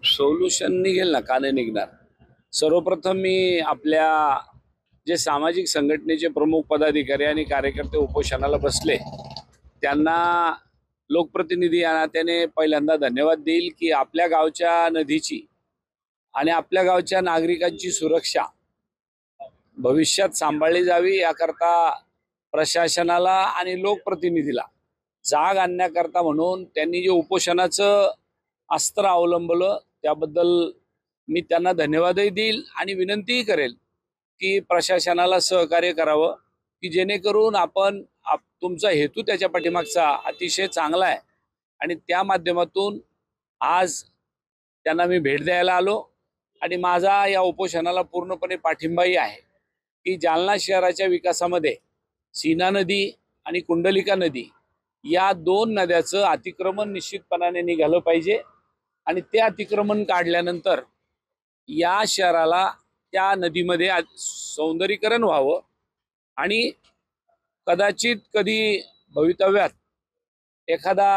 Solution निघेल ना, का नाही निघणार. सर्वप्रथम मी आपल्या जे सामाजिक संघटनेचे प्रमुख पदाधिकारी आणि कार्यकर्ते उपोषणाला बसले त्यांना लोकप्रतिनिधी या नात्याने पहिल्यांदा धन्यवाद देईल की आपल्या गावच्या नदीची आणि आपल्या गावच्या नागरिकांची सुरक्षा भविष्यात सांभाळली जावी याकरता प्रशासनाला आणि लोकप्रतिनिधीला जाग आणण्याकरता म्हणून त्यांनी जे उपोषणाचं अस्त्र अवलंबलं त्याबद्दल मी त्यांना धन्यवादही देईल आणि विनंतीही करेल की प्रशासनाला सहकार्य करावं की जेणेकरून आपण तुमचा हेतू त्याच्या पाठीमागचा अतिशय चांगला आहे आणि त्या माध्यमातून आज त्यांना मी भेट द्यायला आलो आणि माझा या उपोषणाला पूर्णपणे पाठिंबाही आहे की जालना शहराच्या विकासामध्ये सीना नदी आणि कुंडलिका नदी या दोन नद्याचं अतिक्रमण निश्चितपणाने निघालं पाहिजे आणि ते अतिक्रमण काढल्यानंतर या शहराला त्या नदीमध्ये सौंदर्यीकरण व्हावं आणि कदाचित कधी भवितव्यात एखादा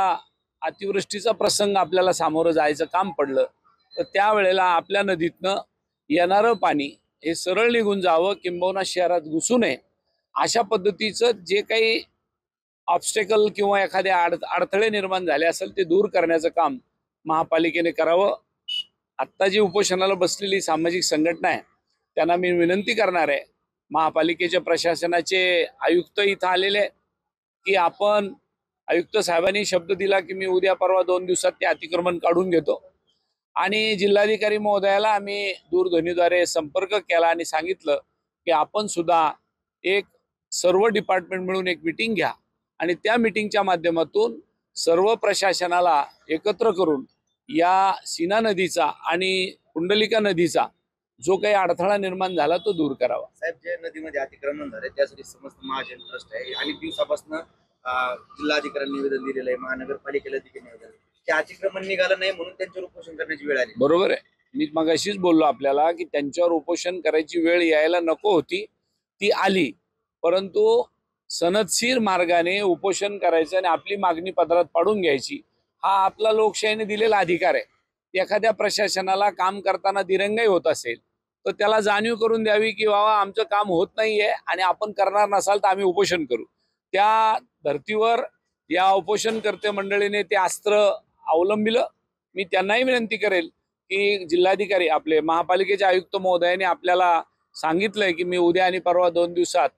अतिवृष्टीचा प्रसंग आपल्याला सामोरं जायचं काम पडलं तर त्यावेळेला आपल्या नदीतनं येणारं पाणी हे सरळ निघून जावं किंबहुना शहरात घुसू नये अशा पद्धतीचं जे काही ऑब्स्टेकल किंवा एखादे अडथळे निर्माण झाले असेल ते दूर करण्याचं काम महापालिकेने करावं. आत्ता जी उपोषणाला बसलेली सामाजिक संघटना आहे त्यांना मी विनंती करणार आहे, महापालिकेच्या प्रशासनाचे आयुक्त इथं आलेले की आपण आयुक्त साहेबांनी शब्द दिला की मी उद्या परवा 2 दिवसात ते अतिक्रमण काढून घेतो आणि जिल्हाधिकारी महोदयाला आम्ही दूरध्वनीद्वारे संपर्क केला आणि सांगितलं की आपण सुद्धा एक सर्व डिपार्टमेंट मिळून एक मीटिंग घ्या आणि त्या मीटिंगच्या माध्यमातून सर्व प्रशासनाला एकत्र करून या सीना नदीचा आणि कुंडलिका नदीचा जो काही अडथळा निर्माण झाला तो दूर करावा. साहेब, जे नदीमध्ये अतिक्रमण झाले त्यासाठी समस्त महाजन ट्रस्ट आहे आणि दिवसापासून जिल्हाधिकाऱ्यांनी निवेदन दिलेलं आहे, महानगरपालिकेला देखील निवेदन. ते अतिक्रमण निघालं नाही म्हणून त्यांच्यावर उपोषण करण्याची वेळ आली. बरोबर आहे. मी मगाशीच बोललो आपल्याला की त्यांच्यावर उपोषण करायची वेळ यायला नको होती, ती आली. परंतु सनदशीर मार्गाने उपोषण करायचं आणि आपली मागणी पदरात पाडून घ्यायची हा आपला लोकशाहीने दिलेला अधिकार आहे. एखाद्या प्रशासनाला काम करताना दिरंगाई होत असेल तर त्याला जाणीव करून द्यावी की बाबा आमचं काम होत नाहीये आणि आपण करणार नसाल तर आम्ही उपोषण करू. त्या धर्तीवर या उपोषणकर्ते मंडळीने ते अस्त्र अवलंबिलं. मी त्यांनाही विनंती करेल की जिल्हाधिकारी आपले महापालिकेचे आयुक्त महोदयाने आपल्याला सांगितलंय की मी उद्या आणि परवा 2 दिवसात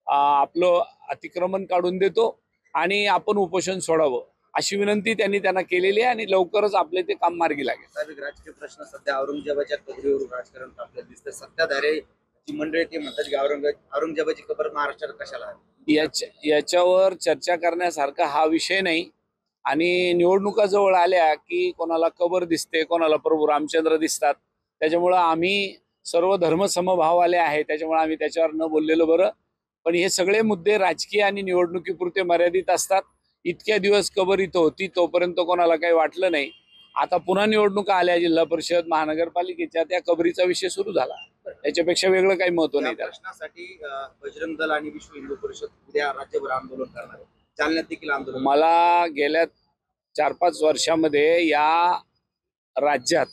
आपलं अतिक्रमण काढून देतो आणि आपण उपोषण सोडावं अशी विनंती त्यांना केलेली आहे आणि लवकरच आपले ते काम मार्गी लागेल. राजकीय प्रश्न सध्या औरंगजेबाच्या कबरीवरून राजकारण आपल्याला दिसतं. सत्ताधारी जी मंडळी ते म्हणतात की औरंगजेबाची कबर महाराष्ट्रात कशाला. याच्यावर चर्चा करण्यासारखा हा विषय नाही आणि निवडणुका जवळ आल्या की कोणाला कबर दिसते, कोणाला प्रभू रामचंद्र दिसतात. त्याच्यामुळं आम्ही सर्व धर्म समभाव आले आहे, त्याच्यामुळे आम्ही त्याच्यावर न बोललेलं बरं. पण हे सगळे मुद्दे राजकीय आणि निवडणुकीपुरते मर्यादित असतात. इतक्या दिवस कबर इथं होती तोपर्यंत कोणाला काही वाटलं नाही. आता पुन्हा निवडणुका आल्या जिल्हा परिषद महानगरपालिकेच्या, त्या कबरीचा विषय सुरू झाला. त्याच्यापेक्षा वेगळं काही महत्व नाही. त्या प्रश्नासाठी बजरंग दल आणि विश्व हिंदू परिषद उद्या राज्यभर आंदोलन करणार आहे. जालन्यात देखील आंदोलन. मला गेल्या 4-5 वर्षामध्ये या राज्यात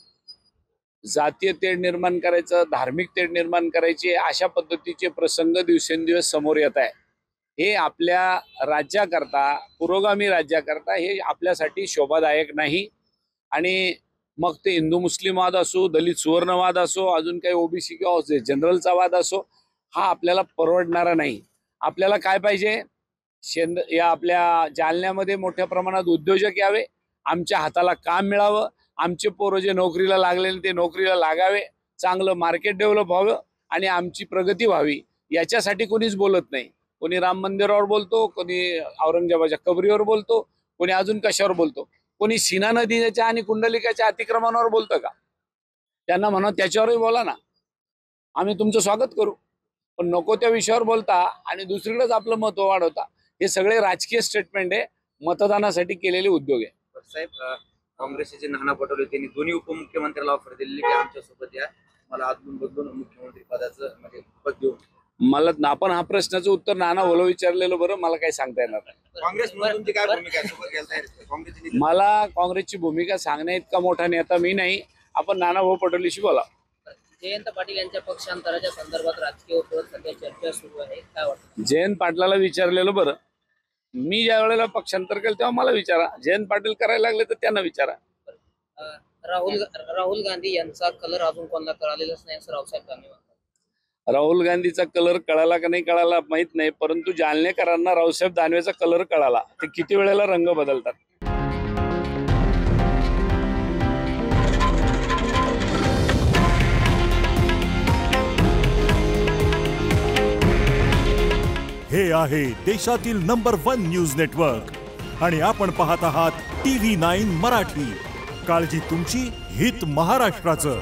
जातीय तेढ निर्माण करायचं, धार्मिक तेढ निर्माण करायची अशा पद्धतीचे प्रसंग दिवसेंदिवस समोर येत आहे. हे आपल्या राज्याकरता, पुरोगामी राज्याकरता हे आपल्यासाठी शोभादायक नाही. आणि मग ते हिंदू मुस्लिम वाद असो, दलित सुवर्णवाद असो, अजून काही ओबीसी किंवा जनरलचा वाद असो, हा आपल्याला परवडणारा नाही. आपल्याला काय पाहिजे, या आपल्या जालन्यामध्ये मोठ्या प्रमाणात उद्योजक यावे, आमच्या हाताला काम मिळावं, आमचे पोरं जे नोकरीला लागलेले ते नोकरीला लागावे, चांगलं मार्केट डेव्हलप व्हावं आणि आमची प्रगती व्हावी. याच्यासाठी कोणीच बोलत नाही. कोणी राम मंदिरावर बोलतो, कोणी औरंगजेबाच्या कबरीवर बोलतो, कोणी अजून कशावर बोलतो, कोणी सीना नदीच्या आणि कुंडलिकाच्या अतिक्रमणावर बोलतं का. त्यांना म्हणा त्याच्यावरही बोला ना, आम्ही तुमचं स्वागत करू, पण नको त्या विषयावर बोलता आणि दुसरीकडेच आपलं महत्व वाढवता. हे सगळे राजकीय स्टेटमेंट आहे, मतदानासाठी केलेले उद्योग आहे. साहेब, काँग्रेसचे जे नाना पटोले त्यांनी दोन्ही उपमुख्यमंत्र्याला ऑफर दिली की आमच्या सोबत या, मला अदलून बदलून मुख्यमंत्री पदाचं म्हणजे पद देऊन. मला आपण हा प्रश्नाचं उत्तर नाना बोलो विचारलेलं बरं, मला काही सांगता येणार नाही. काँग्रेसची काय भूमिका आहे? मला काँग्रेसची भूमिका सांगण्या इतका मोठा नेता मी नाही आपण नानाभाऊ पटोलेशी बोला. जयंत पाटील यांच्या पक्षांतराच्या संदर्भात राजकीय वर्तुळात सध्या चर्चा सुरू आहे, काय वाटतं? जयंत पाटलाला विचारलेलं बरं. मी ज्या वेळेला पक्षांतर केलं तेव्हा मला विचारा, जयंत पाटील करायला लागले तर त्यांना विचारा. राहुल गांधी यांचा कलर अजून कोणाला कळालेलाच नाही असं रावसाहेब दानवे म्हणतात. राहुल गांधीचा कलर कळाला का नाही कळाला माहित नाही, परंतु जालनेकरांना रावसाहेब दानवेचा कलर कळाला. ते किती वेळेला रंग बदलतात. हे आहे देशातील नंबर 1 न्यूज नेटवर्क आणि आपण पाहत आहात TV9 मराठी. काळजी तुमची, हित महाराष्ट्राचं.